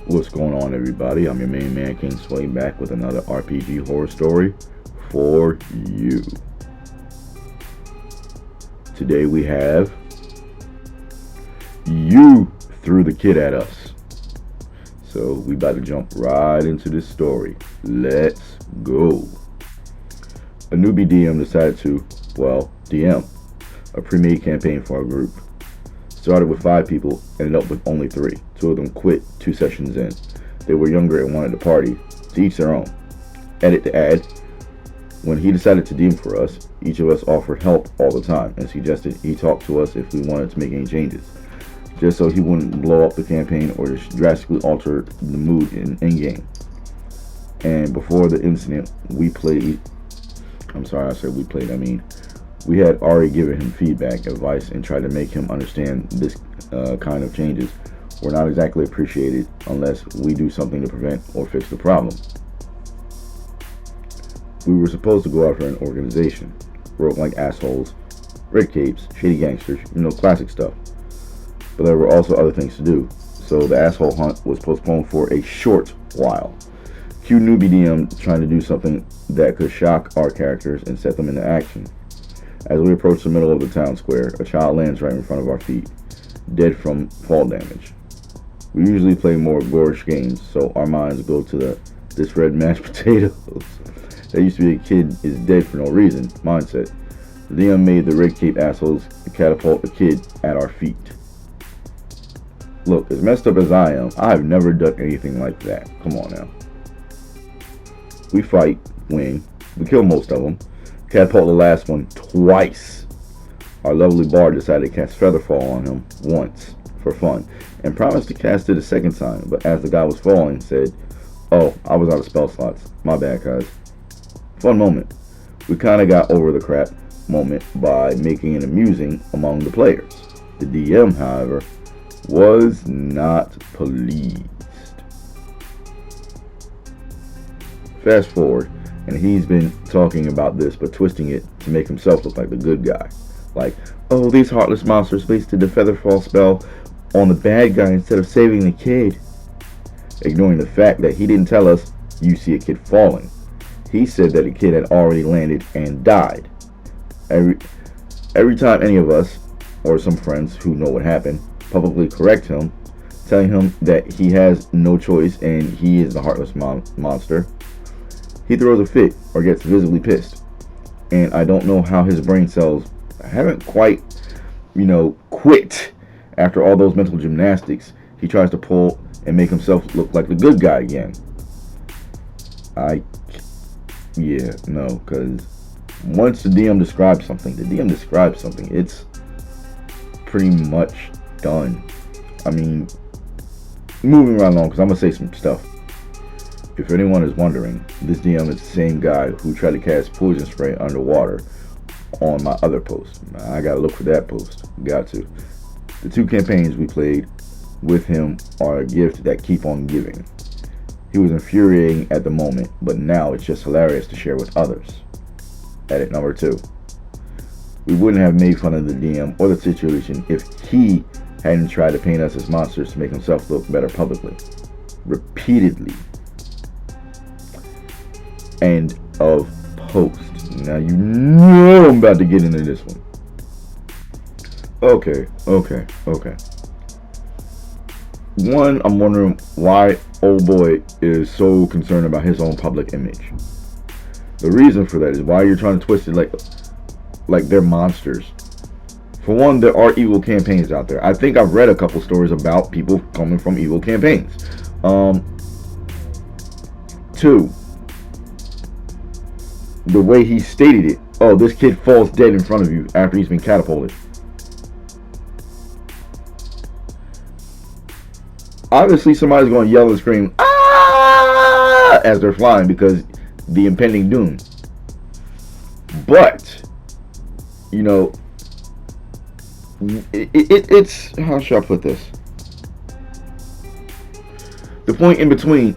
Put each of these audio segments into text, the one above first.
What's going on, everybody? I'm your main man, King Sway, back with another RPG horror story for you. Today we have You Threw the Kid at Us. So we about to jump right into this story. Let's go. A newbie DM decided to, DM a pre-made campaign for our group. Started with 5 people, ended up with only 3. 2 of them quit 2 sessions in. They were younger and wanted to party. To each their own. Edit to add. When he decided to DM for us, each of us offered help all the time and suggested he talk to us if we wanted to make any changes, just so he wouldn't blow up the campaign or drastically alter the mood in game. And before the incident, we had already given him feedback, advice, and tried to make him understand this kind of changes were not exactly appreciated unless we do something to prevent or fix the problem. We were supposed to go after an organization, broke like assholes, red capes, shady gangsters, classic stuff. But there were also other things to do, so the asshole hunt was postponed for a short while. Cue newbie DM trying to do something that could shock our characters and set them into action. As we approach the middle of the town square, a child lands right in front of our feet, dead from fall damage. We usually play more gorish games, so our minds go to this red mashed potatoes. That used to be a kid is dead for no reason mindset. The DM made the red cape assholes catapult the kid at our feet. Look, as messed up as I am, I have never done anything like that. Come on now. We fight, win, we kill most of them. Catapult the last one twice. Our lovely bard decided to cast Featherfall on him once for fun and promised to cast it a second time, but as the guy was falling said, "Oh, I was out of spell slots. My bad, guys." Fun moment. We kind of got over the crap moment by making it amusing among the players. The DM, however, was not pleased. Fast forward, and he's been talking about this but twisting it to make himself look like the good guy. Like, oh, these heartless monsters wasted the Featherfall spell on the bad guy instead of saving the kid. Ignoring the fact that he didn't tell us you see a kid falling. He said that the kid had already landed and died. Every time any of us, or some friends who know what happened, publicly correct him, telling him that he has no choice and he is the heartless monster, he throws a fit or gets visibly pissed. And I don't know how his brain cells haven't quite, quit after all those mental gymnastics he tries to pull and make himself look like the good guy again. Because once the DM describes something, it's pretty much done. I mean, moving right along, because I'm going to say some stuff. If anyone is wondering, this DM is the same guy who tried to cast poison spray underwater on my other post. I got to look for that post. Got to. The 2 campaigns we played with him are a gift that keep on giving. He was infuriating at the moment, but now it's just hilarious to share with others. Edit number 2. We wouldn't have made fun of the DM or the situation if he hadn't tried to paint us as monsters to make himself look better publicly. Repeatedly. End of post. Now you know I'm about to get into this one. Okay. One, I'm wondering why old boy is so concerned about his own public image. The reason for that is why you're trying to twist it like they're monsters. For one, there are evil campaigns out there. I think I've read a couple stories about people coming from evil campaigns. 2, the way he stated it. Oh, this kid falls dead in front of you after he's been catapulted. Obviously, somebody's going to yell and scream, "Ah!" as they're flying because the impending doom. But, it's how should I put this? The point in between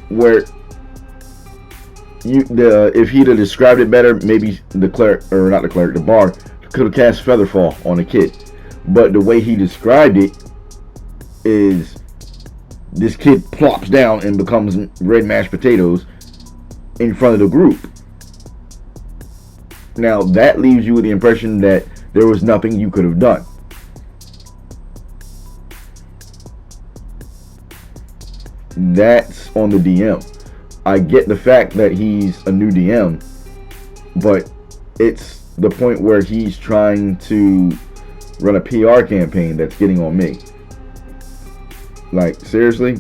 where if he'd have described it better, maybe the bard could have cast Featherfall on the kid. But the way he described it is this kid plops down and becomes red mashed potatoes in front of the group. Now, that leaves you with the impression that there was nothing you could have done. That's on the DM. I get the fact that he's a new DM, but it's the point where he's trying to run a PR campaign that's getting on me. Like, seriously?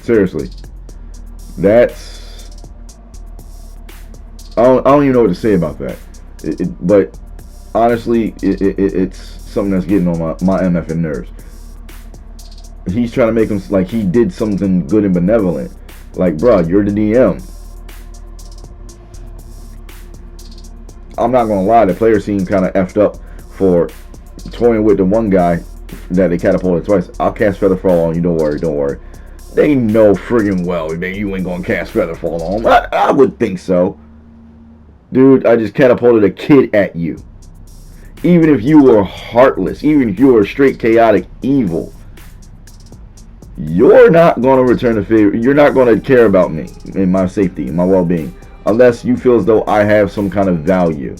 Seriously. That's... I don't even know what to say about that. But honestly, it's something that's getting on my MFN nerves. He's trying to make him like he did something good and benevolent. Like, bro, you're the DM. I'm not gonna lie, the player seemed kind of effed up for toying with the one guy that they catapulted twice. I'll cast Featherfall on you. Don't worry. They know friggin' well that you ain't gonna cast Featherfall on him. I would think so. Dude, I just catapulted a kid at you. Even if you were heartless, even if you were straight chaotic evil, you're not going to return the favor. You're not going to care about me and my safety and my well-being unless you feel as though I have some kind of value.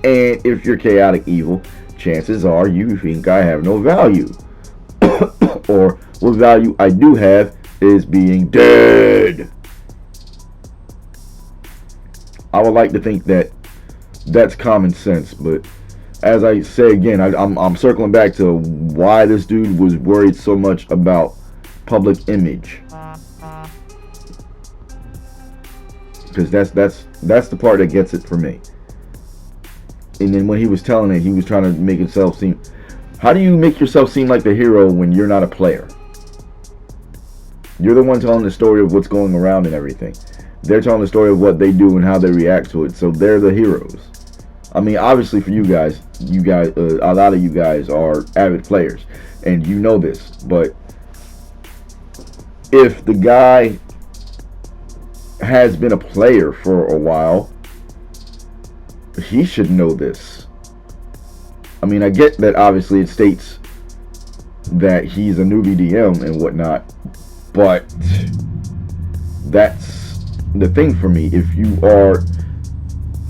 And if you're chaotic evil, chances are you think I have no value. Or what value I do have is being dead. I would like to think that that's common sense, but as I say again, I'm circling back to why this dude was worried so much about public image. Because that's the part that gets it for me. And then when he was telling it, he was trying to make himself seem... How do you make yourself seem like the hero when you're not a player? You're the one telling the story of what's going around and everything. They're telling the story of what they do and how they react to it. So they're the heroes. I mean, obviously for you guys, a lot of you guys are avid players, and you know this. But if the guy has been a player for a while, he should know this. I mean, I get that obviously it states that he's a newbie DM and whatnot, but that's the thing for me. If you are...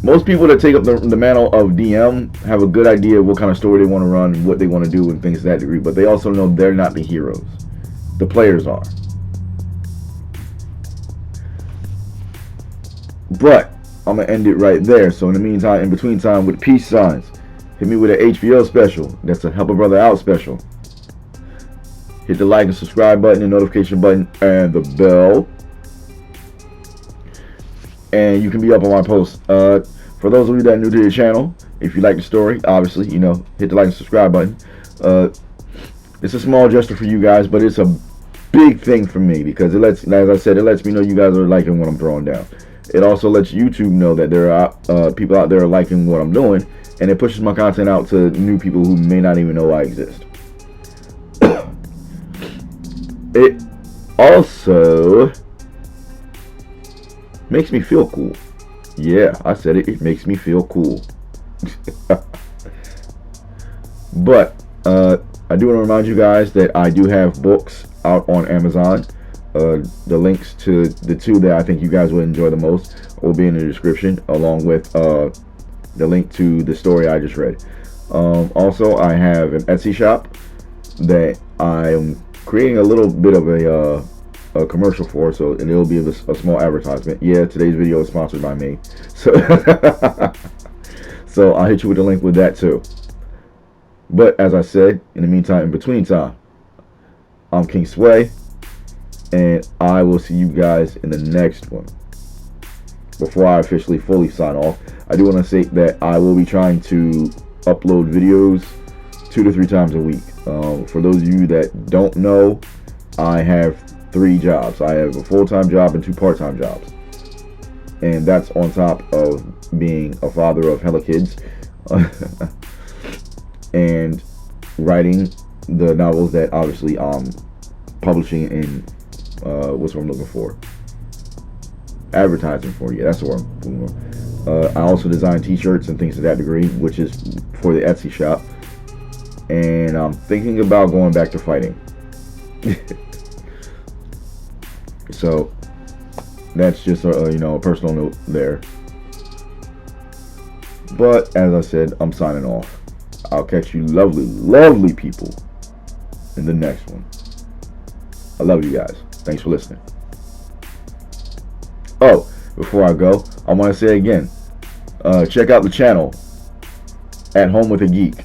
Most people that take up the mantle of DM have a good idea of what kind of story they want to run and what they want to do and things to that degree, but they also know they're not the heroes. The players are. But I'm going to end it right there. So in the meantime, in between time, with peace signs, hit me with an HBO special. That's a Help a Brother Out special. Hit the like and subscribe button, the notification button, and the bell. And you can be up on my posts. For those of you that are new to the channel, if you like the story, obviously, you know, hit the like and subscribe button. It's a small gesture for you guys, but it's a big thing for me because it lets, as I said, it lets me know you guys are liking what I'm throwing down. It also lets YouTube know that there are people out there liking what I'm doing, and it pushes my content out to new people who may not even know I exist. It also makes me feel cool. Yeah, I said it. It makes me feel cool. But I do want to remind you guys that I do have books out on Amazon. The links to the two that I think you guys will enjoy the most will be in the description, along with the link to the story I just read. Also, I have an Etsy shop that I am creating a little bit of a commercial for, so and it'll be a small advertisement. Yeah, today's video is sponsored by me, so so I'll hit you with a link with that too. But as I said, in the meantime, in between time, I'm King Sway, and I will see you guys in the next one. Before I officially fully sign off, I do want to say that I will be trying to upload videos 2 to 3 times a week. For those of you that don't know, I have 3 jobs. I have a full-time job and 2 part-time jobs, and that's on top of being a father of hella kids and writing the novels that obviously I'm publishing and what's what I'm looking for, advertising for. Yeah, that's what I'm looking for. I also design t-shirts and things to that degree, which is for the Etsy shop. and I'm thinking about going back to fighting. So that's just a personal note there. But as I said, I'm signing off. I'll catch you lovely people in the next one. I love you guys. Thanks for listening. Oh, before I go, I want to say again, check out the channel, At Home with a Geek.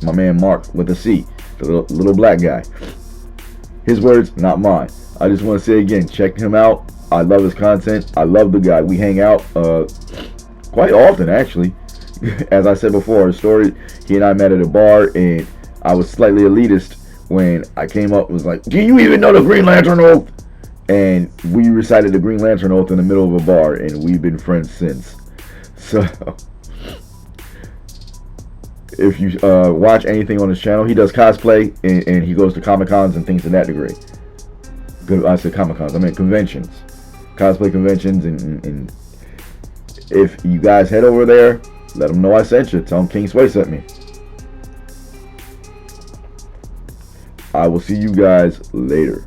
My man Mark with a C, the little black guy. His words, not mine. I just want to say again, check him out. I love his content. I love the guy. We hang out quite often, actually. As I said before, our story, he and I met at a bar, and I was slightly elitist when I came up and was like, do you even know the Green Lantern Oath? And we recited the Green Lantern Oath in the middle of a bar, and we've been friends since. So, if you watch anything on his channel, he does cosplay, and he goes to Comic-Cons and things to that degree. I said Comic-Cons, I meant conventions. Cosplay conventions, and if you guys head over there, let him know I sent you. Tell him King Sway sent me. I will see you guys later.